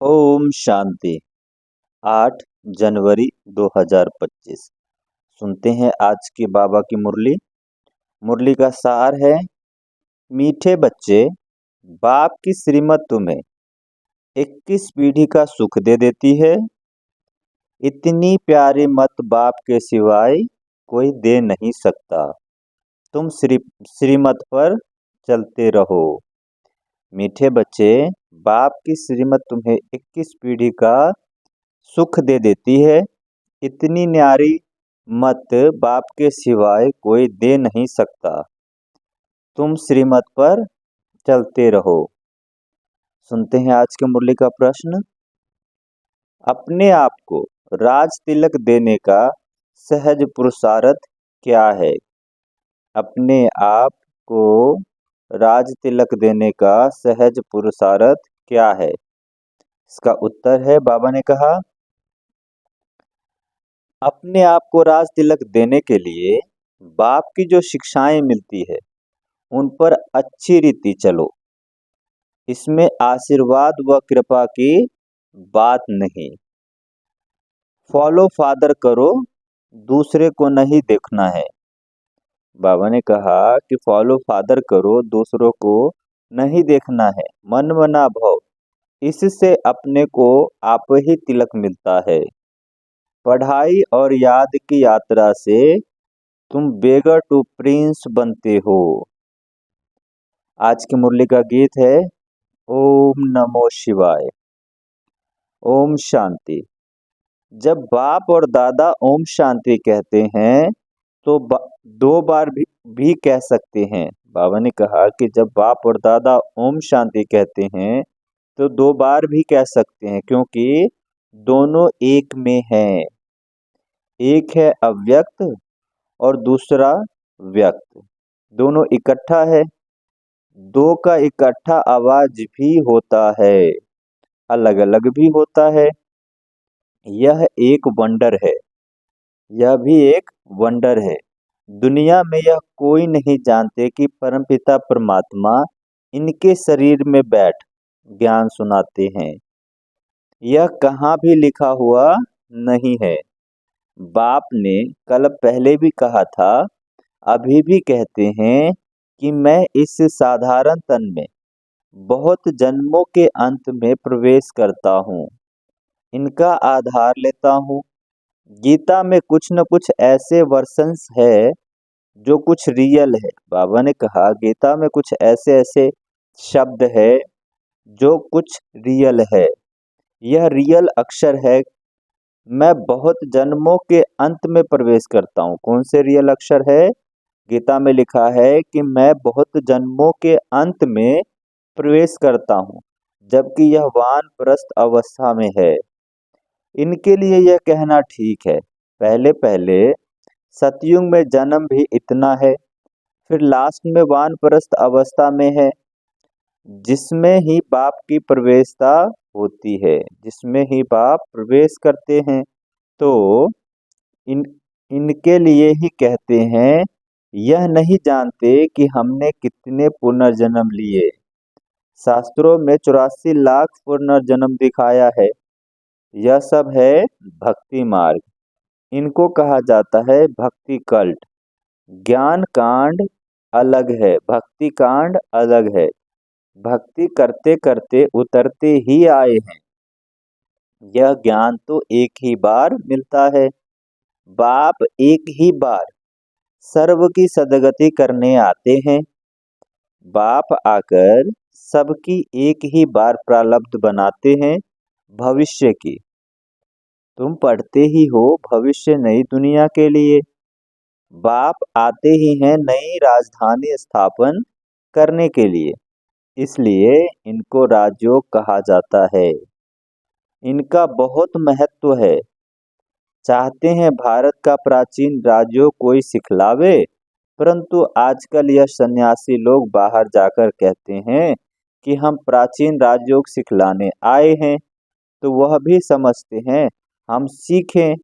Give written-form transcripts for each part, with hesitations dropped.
ओम शांति। 8 जनवरी 2025। सुनते हैं आज की बाबा की मुरली। मुरली का सार है, मीठे बच्चे, बाप की श्रीमत तुम्हें 21 पीढ़ी का सुख दे देती है। इतनी प्यारी मत बाप के सिवाय कोई दे नहीं सकता। तुम श्रीमत पर चलते रहो। मीठे बच्चे, बाप की श्रीमत तुम्हें 21 पीढ़ी का सुख दे देती है। इतनी न्यारी मत बाप के सिवाय कोई दे नहीं सकता। तुम श्रीमत पर चलते रहो। सुनते हैं आज के मुरली का प्रश्न। अपने आप को राज तिलक देने का सहज पुरुषार्थ क्या है? अपने आप को राज तिलक देने का सहज पुरुषार्थ क्या है? इसका उत्तर है, बाबा ने कहा, अपने आप को राज तिलक देने के लिए बाप की जो शिक्षाएं मिलती है उन पर अच्छी रीति चलो। इसमें आशीर्वाद व कृपा की बात नहीं। फॉलो फादर करो, दूसरे को नहीं देखना है। बाबा ने कहा कि फॉलो फादर करो, दूसरों को नहीं देखना है। मन मना भाव, इससे अपने को आप ही तिलक मिलता है। पढ़ाई और याद की यात्रा से तुम बेगर टू प्रिंस बनते हो। आज की मुरली का गीत है ओम नमो शिवाय। ओम शांति। जब बाप और दादा ओम शांति कहते हैं तो दो बार भी कह सकते हैं। बाबा ने कहा कि जब बाप और दादा ओम शांति कहते हैं तो दो बार भी कह सकते हैं, क्योंकि दोनों एक में हैं। एक है अव्यक्त और दूसरा व्यक्त, दोनों इकट्ठा है। दो का इकट्ठा आवाज भी होता है, अलग अलग भी होता है। यह एक वंडर है, यह भी एक वंडर है। दुनिया में यह कोई नहीं जानते कि परमपिता परमात्मा इनके शरीर में बैठ ज्ञान सुनाते हैं। यह कहाँ भी लिखा हुआ नहीं है। बाप ने कल पहले भी कहा था, अभी भी कहते हैं कि मैं इस साधारण तन में बहुत जन्मों के अंत में प्रवेश करता हूँ, इनका आधार लेता हूँ। गीता में कुछ न कुछ ऐसे वर्शंस है जो कुछ रियल है। बाबा ने कहा गीता में कुछ ऐसे ऐसे शब्द है जो कुछ रियल है। यह रियल अक्षर है। मैं बहुत जन्मों के अंत में प्रवेश करता हूँ। कौन से रियल अक्षर है? गीता में लिखा है कि मैं बहुत जन्मों के अंत में प्रवेश करता हूँ, जबकि यह वानप्रस्थ अवस्था में है। इनके लिए यह कहना ठीक है। पहले पहले सतयुग में जन्म भी इतना है, फिर लास्ट में वानप्रस्थ अवस्था में है, जिसमें ही बाप की प्रवेशता होती है, जिसमें ही बाप प्रवेश करते हैं। तो इन इनके लिए ही कहते हैं, यह नहीं जानते कि हमने कितने पुनर्जन्म लिए। शास्त्रों में 84 लाख पुनर्जन्म दिखाया है। यह सब है भक्ति मार्ग। इनको कहा जाता है भक्ति कल्ट। ज्ञान कांड अलग है, भक्ति कांड अलग है। भक्ति करते करते उतरते ही आए हैं। यह ज्ञान तो एक ही बार मिलता है। बाप एक ही बार सर्व की सदगति करने आते हैं। बाप आकर सबकी एक ही बार प्रारब्ध बनाते हैं भविष्य की। तुम पढ़ते ही हो भविष्य नई दुनिया के लिए। बाप आते ही हैं नई राजधानी स्थापन करने के लिए, इसलिए इनको राजयोग कहा जाता है। इनका बहुत महत्व है। चाहते हैं भारत का प्राचीन राजयोग कोई सिखलावे, परंतु आजकल यह सन्यासी लोग बाहर जाकर कहते हैं कि हम प्राचीन राजयोग सिखलाने आए हैं। तो वह भी समझते हैं हम सीखें,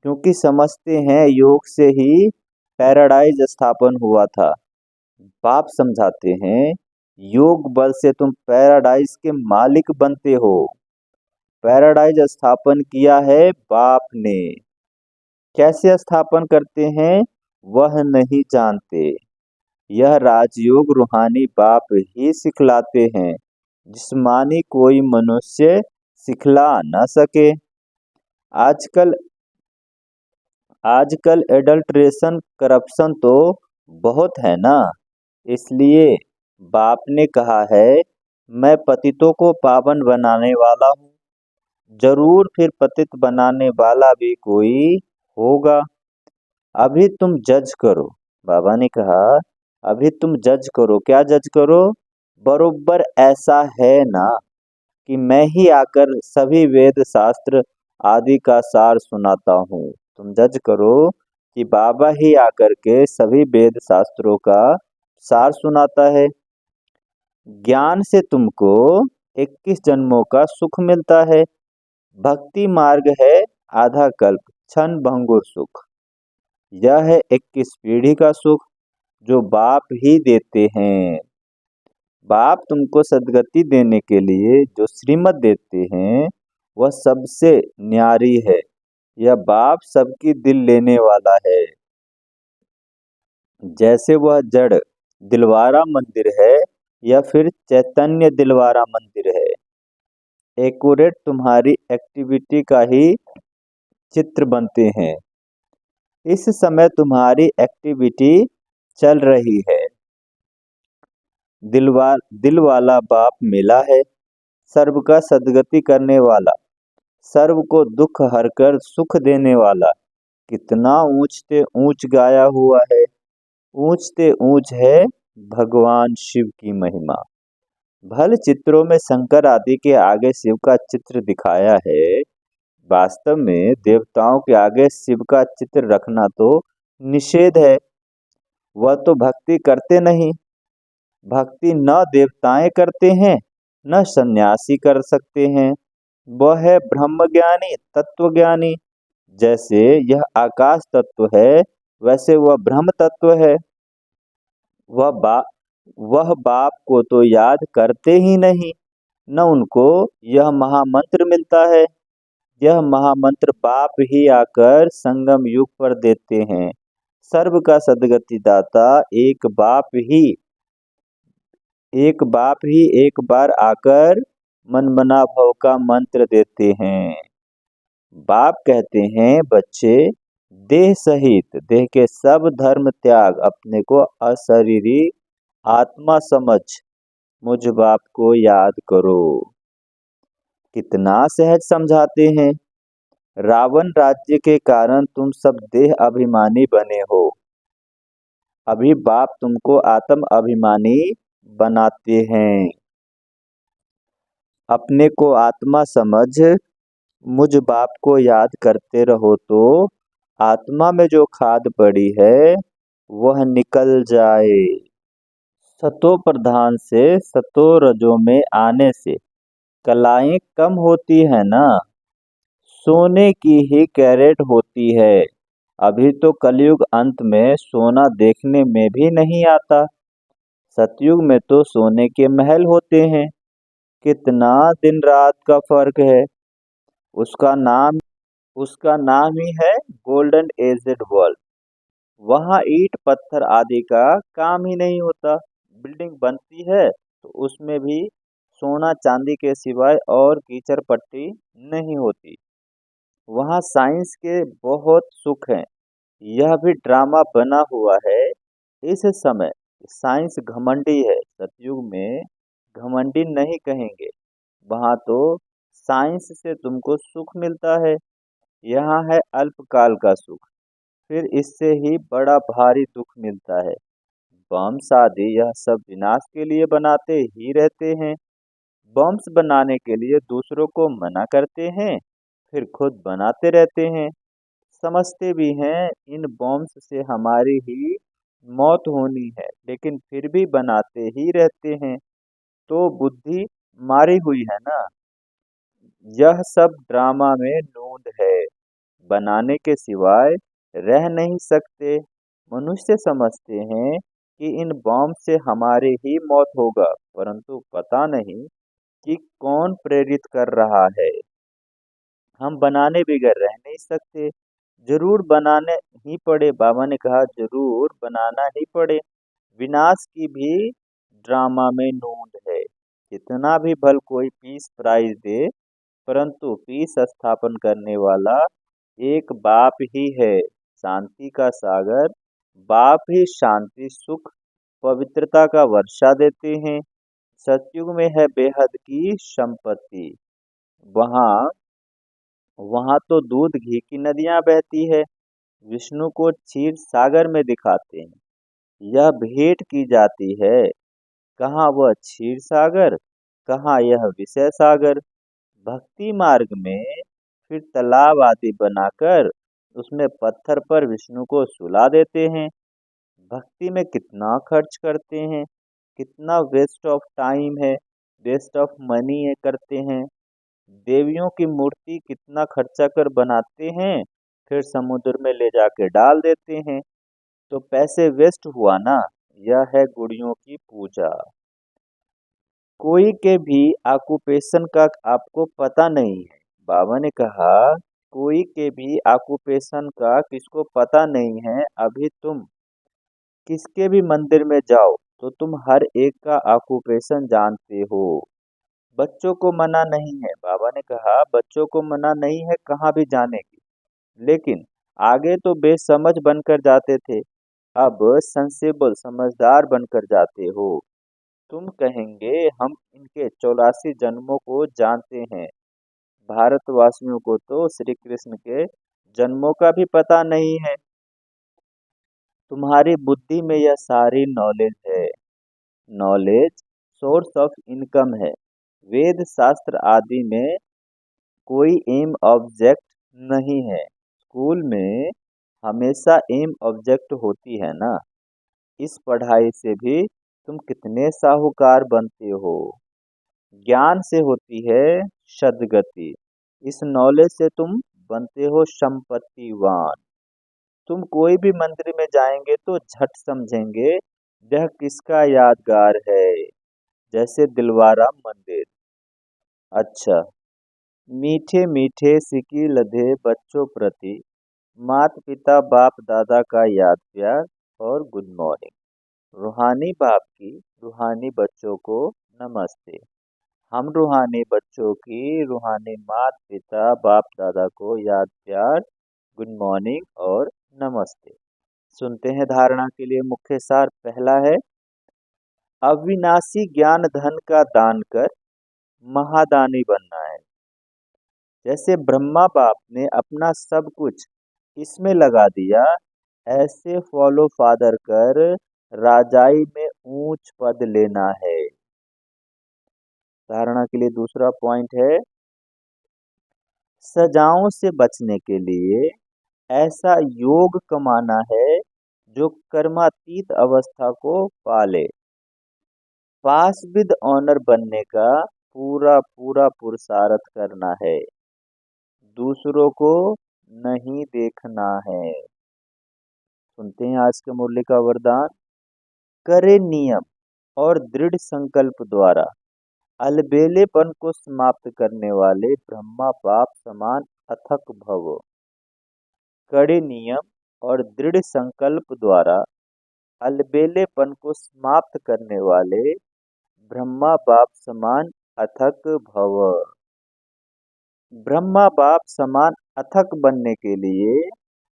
क्योंकि समझते हैं योग से ही पैराडाइज स्थापन हुआ था। बाप समझाते हैं योग बल से तुम पैराडाइज के मालिक बनते हो। पैराडाइज स्थापन किया है बाप ने। कैसे स्थापन करते हैं वह नहीं जानते। यह राजयोग रूहानी बाप ही सिखलाते हैं, जिस्मानी कोई मनुष्य सिखला न सके। आजकल आजकल एडल्ट्रेशन करप्शन तो बहुत है ना, इसलिए बाप ने कहा है मैं पतितों को पावन बनाने वाला हूँ। जरूर फिर पतित बनाने वाला भी कोई होगा। अभी तुम जज करो। बाबा ने कहा अभी तुम जज करो। क्या जज करो? बरोबर ऐसा है ना कि मैं ही आकर सभी वेद शास्त्र आदि का सार सुनाता हूँ। तुम जज करो कि बाबा ही आकर के सभी वेद शास्त्रों का सार सुनाता है। ज्ञान से तुमको 21 जन्मों का सुख मिलता है। भक्ति मार्ग है आधा कल्प क्षण भंगुर सुख। यह है 21 पीढ़ी का सुख जो बाप ही देते हैं। बाप तुमको सदगति देने के लिए जो श्रीमत देते हैं वह सबसे न्यारी है। यह बाप सबकी दिल लेने वाला है। जैसे वह जड़ दिलवारा मंदिर है या फिर चैतन्य दिलवारा मंदिर है। एक्यूरेट तुम्हारी एक्टिविटी का ही चित्र बनते हैं। इस समय तुम्हारी एक्टिविटी चल रही है। दिल वाला बाप मिला है, सर्व का सदगति करने वाला, सर्व को दुख हरकर सुख देने वाला। कितना ऊंचते ऊंच गाया हुआ है। ऊंचते ऊंच है भगवान शिव की महिमा। भले चित्रों में शंकर आदि के आगे शिव का चित्र दिखाया है, वास्तव में देवताओं के आगे शिव का चित्र रखना तो निषेध है। वह तो भक्ति करते नहीं। भक्ति न देवताएं करते हैं न सन्यासी कर सकते हैं। वह है ब्रह्मज्ञानी तत्वज्ञानी। जैसे यह आकाश तत्व है वैसे वह ब्रह्म तत्व है। वह बा वह बाप को तो याद करते ही नहीं, न उनको यह महामंत्र मिलता है। यह महामंत्र बाप ही आकर संगम युग पर देते हैं। सर्व का सदगति दाता एक बाप ही एक बार आकर मन मना भव का मंत्र देते हैं। बाप कहते हैं बच्चे, देह सहित देह के सब धर्म त्याग अपने को अशरीरी आत्मा समझ मुझ बाप को याद करो। कितना सहज समझाते हैं। रावण राज्य के कारण तुम सब देह अभिमानी बने हो। अभी बाप तुमको आत्म अभिमानी बनाते हैं। अपने को आत्मा समझ मुझ बाप को याद करते रहो तो आत्मा में जो खाद पड़ी है वह निकल जाए। सतो प्रधान से सतो रजो में आने से कलाएं कम होती है ना, सोने की ही कैरेट होती है। अभी तो कलयुग अंत में सोना देखने में भी नहीं आता। सतयुग में तो सोने के महल होते हैं। कितना दिन रात का फर्क है। उसका नाम उसका नाम ही है गोल्डन एजेड वर्ल्ड। वहाँ ईंट पत्थर आदि का काम ही नहीं होता। बिल्डिंग बनती है तो उसमें भी सोना चांदी के सिवाय और कीचड़ पट्टी नहीं होती। वहाँ साइंस के बहुत सुख हैं। यह भी ड्रामा बना हुआ है। इस समय साइंस घमंडी है। सतयुग में घमंडी नहीं कहेंगे। वहाँ तो साइंस से तुमको सुख मिलता है। यहाँ है अल्पकाल का सुख, फिर इससे ही बड़ा भारी दुख मिलता है। बम शादी यह सब विनाश के लिए बनाते ही रहते हैं। बम्स बनाने के लिए दूसरों को मना करते हैं, फिर खुद बनाते रहते हैं। समझते भी हैं इन बॉम्ब्स से हमारी ही मौत होनी है, लेकिन फिर भी बनाते ही रहते हैं। तो बुद्धि मारी हुई है ना। यह सब ड्रामा में नूंद है। बनाने के सिवाय रह नहीं सकते। मनुष्य समझते हैं कि इन बॉम्ब से हमारी ही मौत होगा, परंतु पता नहीं कि कौन प्रेरित कर रहा है। हम बनाने बगैर रह नहीं सकते। जरूर बनाने ही पड़े, बाबा ने कहा जरूर बनाना ही पड़े। विनाश की भी ड्रामा में नूंद है। कितना भी भल कोई पीस प्राइज दे, परंतु पीस स्थापन करने वाला एक बाप ही है। शांति का सागर बाप ही शांति सुख पवित्रता का वर्षा देते हैं। सतयुग में है बेहद की संपत्ति। वहाँ वहाँ तो दूध घी की नदियां बहती है। विष्णु को क्षीर सागर में दिखाते हैं। यह भेंट की जाती है। कहाँ वह क्षीर सागर, कहाँ यह विषय सागर। भक्ति मार्ग में फिर तालाब आदि बनाकर उसमें पत्थर पर विष्णु को सुला देते हैं। भक्ति में कितना खर्च करते हैं, कितना वेस्ट ऑफ टाइम है, वेस्ट ऑफ मनी है करते हैं। देवियों की मूर्ति कितना खर्चा कर बनाते हैं, फिर समुद्र में ले जाके डाल देते हैं। तो पैसे वेस्ट हुआ ना। यह है गुड़ियों की पूजा। कोई के भी ऑक्यूपेशन का आपको पता नहीं है। बाबा ने कहा कोई के भी ऑक्यूपेशन का किसको पता नहीं है। अभी तुम किसके भी मंदिर में जाओ तो तुम हर एक का ऑक्यूपेशन जानते हो। बच्चों को मना नहीं है, बाबा ने कहा बच्चों को मना नहीं है कहाँ भी जाने की। लेकिन आगे तो बेसमझ बनकर जाते थे, अब सेंसिबल समझदार बनकर जाते हो। तुम कहेंगे हम इनके 84 जन्मों को जानते हैं। भारतवासियों को तो श्री कृष्ण के जन्मों का भी पता नहीं है। तुम्हारी बुद्धि में यह सारी नॉलेज है। नॉलेज सोर्स ऑफ इनकम है। वेद शास्त्र आदि में कोई एम ऑब्जेक्ट नहीं है। स्कूल में हमेशा एम ऑब्जेक्ट होती है ना। इस पढ़ाई से भी तुम कितने साहूकार बनते हो। ज्ञान से होती है सद्गति। इस नॉलेज से तुम बनते हो संपत्तिवान। तुम कोई भी मंदिर में जाएंगे तो झट समझेंगे यह किसका यादगार है। जैसे दिलवारा मंदिर। अच्छा। मीठे मीठे सिकी लधे बच्चों प्रति माता पिता बाप दादा का याद प्यार और गुड मॉर्निंग। रूहानी बाप की रूहानी बच्चों को नमस्ते। हम रूहानी बच्चों की रूहानी माता पिता बाप दादा को याद प्यार गुड मॉर्निंग और नमस्ते। सुनते हैं धारणा के लिए मुख्य सार। पहला है अविनाशी ज्ञान धन का दान कर महादानी बनना है। जैसे ब्रह्मा बाप ने अपना सब कुछ इसमें लगा दिया, ऐसे फॉलो फादर कर राजाई में ऊंच पद लेना है। धारणा के लिए दूसरा पॉइंट है सजाओं से बचने के लिए ऐसा योग कमाना है जो कर्मातीत अवस्था को पाले। पास विद ऑनर बनने का पूरा पूरा पुरुषार्थ करना है। दूसरों को नहीं देखना है। सुनते हैं आज के मुरली का वरदान। करे नियम और दृढ़ संकल्प द्वारा अलबेलेपन को समाप्त करने वाले ब्रह्मा बाप समान अथक भव। कड़े नियम और दृढ़ संकल्प द्वारा अलबेलेपन को समाप्त करने वाले ब्रह्मा बाप समान अथक भव। ब्रह्मा बाप समान अथक बनने के लिए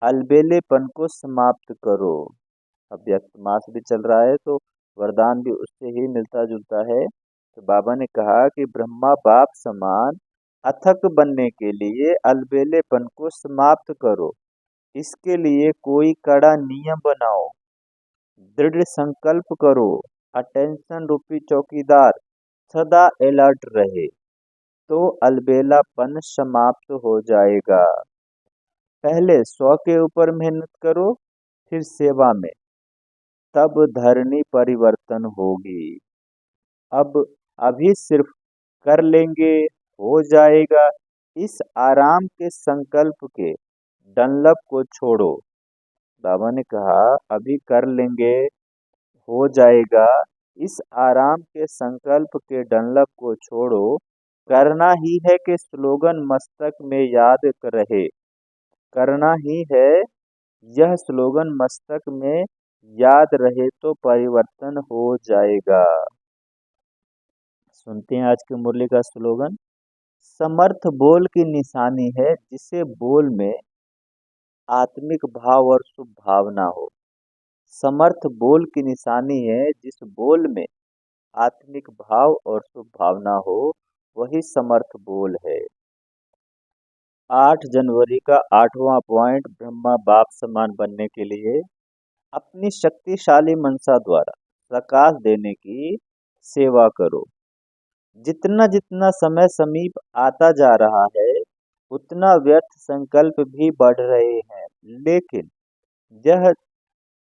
अलबेलेपन को समाप्त करो। अब व्यक्त मास भी चल रहा है तो वरदान भी उससे ही मिलता जुलता है। तो बाबा ने कहा कि ब्रह्मा बाप समान अथक बनने के लिए अलबेलेपन को समाप्त करो। इसके लिए कोई कड़ा नियम बनाओ, दृढ़ संकल्प करो। अटेंशन रूपी चौकीदार सदा अलर्ट रहे तो अलबेलापन समाप्त हो जाएगा। पहले 100 के ऊपर मेहनत करो, फिर सेवा में, तब धरनी परिवर्तन होगी। अब अभी सिर्फ कर लेंगे हो जाएगा, इस आराम के संकल्प के डनलप को छोड़ो। बाबा ने कहा अभी कर लेंगे हो जाएगा, इस आराम के संकल्प के डनलप को छोड़ो करना ही है कि स्लोगन मस्तक में याद रहे। करना ही है, यह स्लोगन मस्तक में याद रहे तो परिवर्तन हो जाएगा। सुनते हैं आज के मुरली का स्लोगन। समर्थ बोल की निशानी है जिसे बोल में आत्मिक भाव और शुभ भावना हो। समर्थ बोल की निशानी है जिस बोल में आत्मिक भाव और शुभ भावना हो, वही समर्थ बोल है। 8 जनवरी का 8वां पॉइंट, ब्रह्मा बाप समान बनने के लिए अपनी शक्तिशाली मनसा द्वारा प्रकाश देने की सेवा करो। जितना जितना समय समीप आता जा रहा है, उतना व्यर्थ संकल्प भी बढ़ रहे हैं, लेकिन यह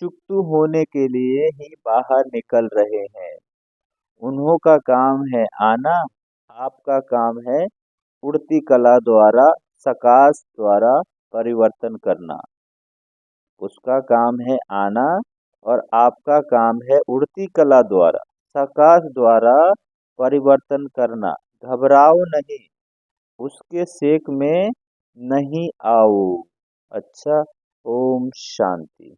चुकतू होने के लिए ही बाहर निकल रहे हैं। उन्हों का काम है आना, आपका काम है उड़ती कला द्वारा, सकाश द्वारा परिवर्तन करना। उसका काम है आना और आपका काम है उड़ती कला द्वारा, सकाश द्वारा परिवर्तन करना। घबराओ नहीं, उसके सेक में नहीं आओ। अच्छा, ओम शांति।